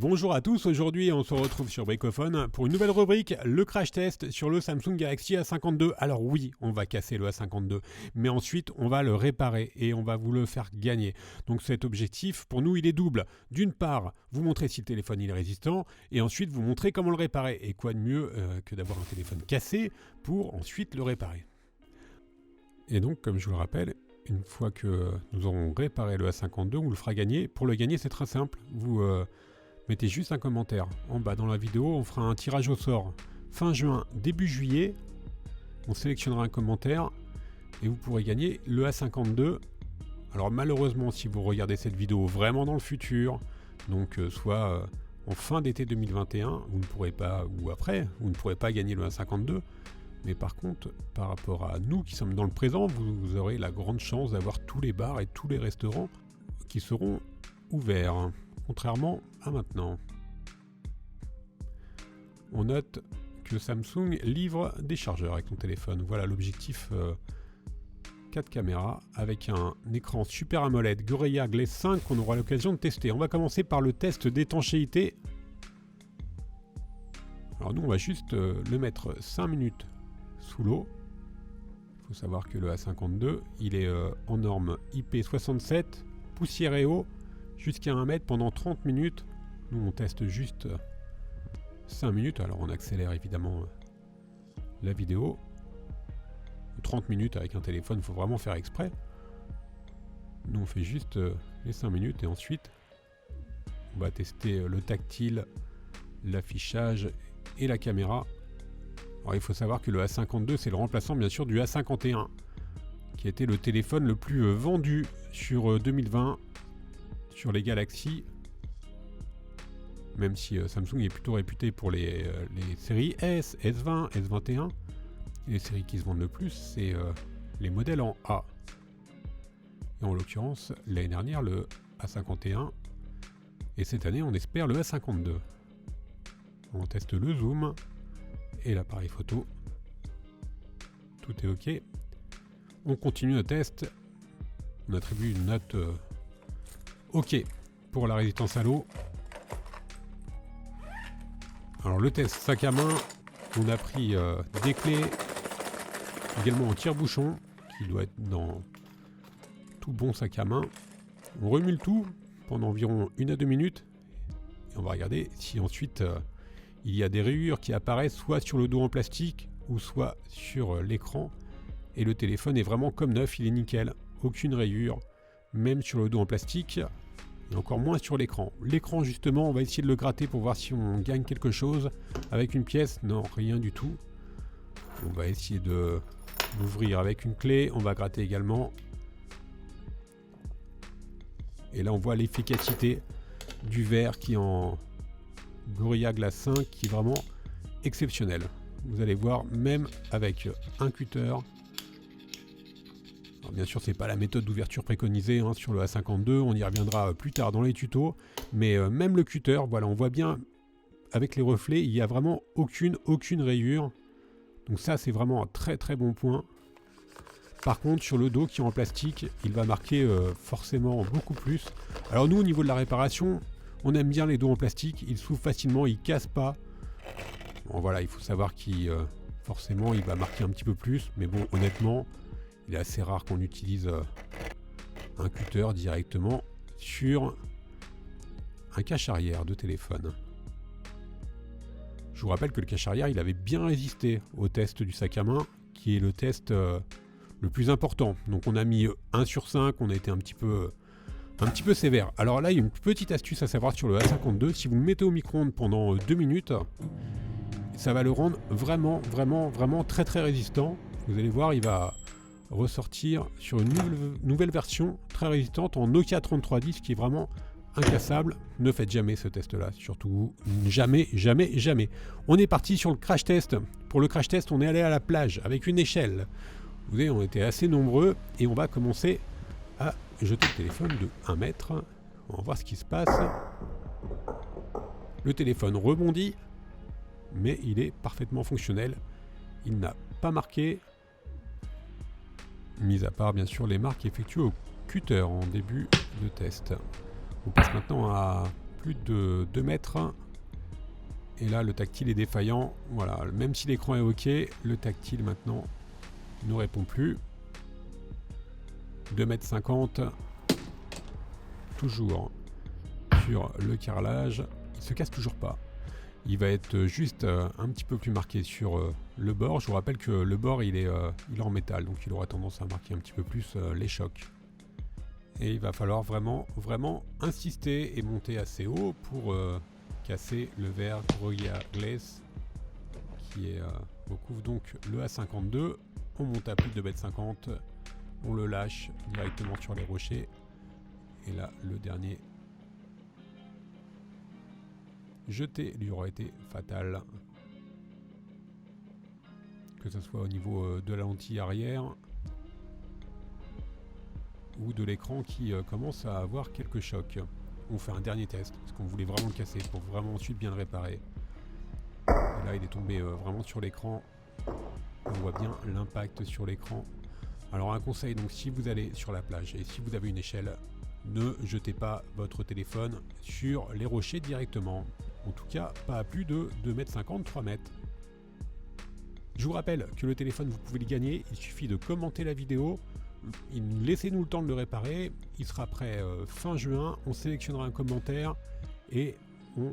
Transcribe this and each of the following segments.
Bonjour à tous, aujourd'hui on se retrouve sur Bricophone pour une nouvelle rubrique, le crash test sur le Samsung Galaxy A52. Alors oui, on va casser le A52, mais ensuite on va le réparer et on va vous le faire gagner. Donc cet objectif, pour nous, il est double. D'une part, vous montrer si le téléphone il est résistant, et ensuite vous montrer comment le réparer. Et quoi de mieux que d'avoir un téléphone cassé pour ensuite le réparer. Et donc, comme je vous le rappelle, une fois que nous aurons réparé le A52, on vous le fera gagner. Pour le gagner, c'est très simple. Vous mettez juste un commentaire en bas dans la vidéo. On fera un tirage au sort fin juin, début juillet. On sélectionnera un commentaire et vous pourrez gagner le A52. Alors malheureusement, si vous regardez cette vidéo vraiment dans le futur, donc soit en fin d'été 2021, vous ne pourrez pas, ou après, vous ne pourrez pas gagner le A52. Mais par contre, par rapport à nous qui sommes dans le présent, vous aurez la grande chance d'avoir tous les bars et tous les restaurants qui seront ouverts, contrairement à maintenant. On note que Samsung livre des chargeurs avec ton téléphone. Voilà l'objectif 4 caméras avec un écran Super AMOLED Gorilla Glass 5 qu'on aura l'occasion de tester. On va commencer par le test d'étanchéité. Alors nous, on va juste le mettre 5 minutes sous l'eau. Il faut savoir que le A52, il est en norme IP67, poussière et eau, jusqu'à 1 mètre pendant 30 minutes. Nous, on teste juste 5 minutes. Alors, on accélère évidemment la vidéo. 30 minutes avec un téléphone, il faut vraiment faire exprès. Nous, on fait juste les 5 minutes et ensuite, on va tester le tactile, l'affichage et la caméra. Alors, il faut savoir que le A52, c'est le remplaçant bien sûr du A51, qui a été le téléphone le plus vendu sur 2020 sur les Galaxy, même si Samsung est plutôt réputé pour les séries S, S20, S21. Et les séries qui se vendent le plus, c'est les modèles en A. Et en l'occurrence, l'année dernière, le A51, et cette année, on espère le A52. On teste le zoom et l'appareil photo. Tout est OK. On continue le test. On attribue une note OK pour la résistance à l'eau. Alors le test sac à main, on a pris des clés, également un tire-bouchon qui doit être dans tout bon sac à main. On remue le tout pendant environ 1 à 2 minutes et on va regarder si ensuite il y a des rayures qui apparaissent soit sur le dos en plastique ou soit sur l'écran. Et le téléphone est vraiment comme neuf, il est nickel, aucune rayure, même sur le dos en plastique et encore moins sur l'écran. L'écran justement, on va essayer de le gratter pour voir si on gagne quelque chose avec une pièce. Non, rien du tout. On va essayer de l'ouvrir avec une clé, on va gratter également. Et là on voit l'efficacité du verre qui est en Gorilla Glass 5 qui est vraiment exceptionnel. Vous allez voir, même avec un cutter. Alors bien sûr, c'est pas la méthode d'ouverture préconisée sur le A52, on y reviendra plus tard dans les tutos, mais même le cutter, voilà, on voit bien avec les reflets, il n'y a vraiment aucune rayure. Donc ça, c'est vraiment un très très bon point. Par contre, sur le dos qui est en plastique, il va marquer forcément beaucoup plus. Alors nous, au niveau de la réparation, on aime bien les dos en plastique, ils s'ouvrent facilement, ils cassent pas. Bon voilà, il faut savoir qu'il forcément il va marquer un petit peu plus, mais bon honnêtement, il est assez rare qu'on utilise un cutter directement sur un cache arrière de téléphone. Je vous rappelle que le cache arrière, il avait bien résisté au test du sac à main, qui est le test le plus important. Donc on a mis 1 sur 5, on a été un petit peu sévère. Alors là, il y a une petite astuce à savoir sur le A52. Si vous le mettez au micro-ondes pendant 2 minutes, ça va le rendre vraiment très très résistant. Vous allez voir, il va ressortir sur une nouvelle version très résistante en Nokia 3310 qui est vraiment incassable. Ne faites jamais ce test-là, surtout jamais. On est parti sur le crash test. Pour le crash test, on est allé à la plage avec une échelle. Vous voyez, on était assez nombreux et on va commencer à jeter le téléphone de 1 mètre. On va voir ce qui se passe. Le téléphone rebondit, mais il est parfaitement fonctionnel. Il n'a pas marqué, mis à part bien sûr les marques effectuées au cutter en début de test. On passe maintenant à plus de 2 mètres. Et là, le tactile est défaillant. Voilà, même si l'écran est OK, le tactile maintenant ne répond plus. 2,50 m. Toujours sur le carrelage. Il se casse toujours pas. Il va être juste un petit peu plus marqué sur le bord. Je vous rappelle que le bord il est en métal, donc il aura tendance à marquer un petit peu plus les chocs. Et il va falloir vraiment insister et monter assez haut pour casser le verre Gorilla Glass qui recouvre donc le A52. On monte à plus de 2,50 m, on le lâche directement sur les rochers. Et là, le dernier jeté lui aura été fatal. Que ce soit au niveau de la lentille arrière ou de l'écran qui commence à avoir quelques chocs. On fait un dernier test parce qu'on voulait vraiment le casser pour vraiment ensuite bien le réparer. Et là, il est tombé vraiment sur l'écran. On voit bien l'impact sur l'écran. Alors un conseil, donc si vous allez sur la plage et si vous avez une échelle, ne jetez pas votre téléphone sur les rochers directement. En tout cas, pas à plus de 2,50 m, 3 m. Je vous rappelle que le téléphone, vous pouvez le gagner. Il suffit de commenter la vidéo. Laissez-nous le temps de le réparer. Il sera prêt fin juin. On sélectionnera un commentaire et on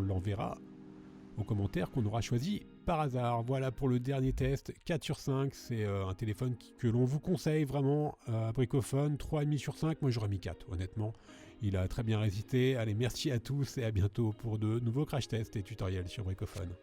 l'enverra au commentaire qu'on aura choisi par hasard. Voilà pour le dernier test. 4 sur 5. C'est un téléphone que l'on vous conseille vraiment à Bricophone. 3,5 sur 5. Moi, j'aurais mis 4, honnêtement. Il a très bien résisté. Allez, merci à tous et à bientôt pour de nouveaux crash tests et tutoriels sur Bricophone.